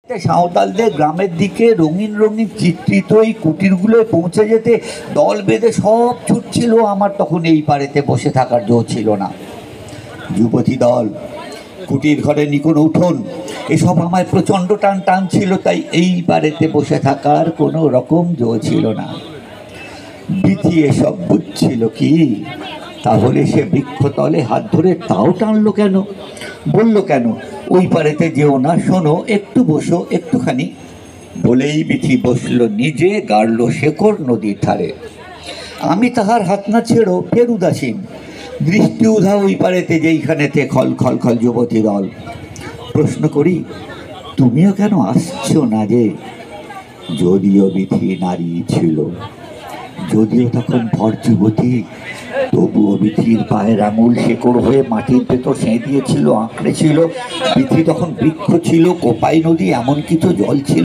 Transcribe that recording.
সাঁওতালদের গ্রামের দিকে রঙিন রঙিন চিত্রিত এই কুটিরগুলোয় পৌঁছে যেতে দল বেঁধে সব ছুটছিল। আমার তখন এই পাড়েতে বসে থাকার জো ছিল না। যুবতী দল, কুটির ঘরের নিকট উঠোন, এসব আমার প্রচণ্ড টান ছিল, তাই এই পাড়েতে বসে থাকার কোনো রকম জো ছিল না। বিথি এসব বুঝছিল কি? তাহলে সে বৃক্ষতলে হাত ধরে তাও টানলো কেন? বলল কেন ওই পাড়েতে যেও না, শোনো, একটু বসো একটুখানি। বলেই বিথি বসল, নিজে গাড়ল শেকড় নদীর ধারে। আমি তাহার হাত না ছেড়ো ফের উদাসীন দৃষ্টি উধা ওই পাড়েতে, যেইখানেতে খল খল খল যুবতী দল। প্রশ্ন করি, তুমিও কেন আসছো না যে? যদিও বিথি নারী ছিল, যদিও তখন ভর যুবতী, তবুও বিথির পায়ের আঙুল শেকড় হয়ে মাটির ভেতর সেঁ দিয়েছিল, আঁকড়ে ছিল। বিথি তখন বৃক্ষ ছিল, কোপাই নদী, এমন কিছু জল ছিল।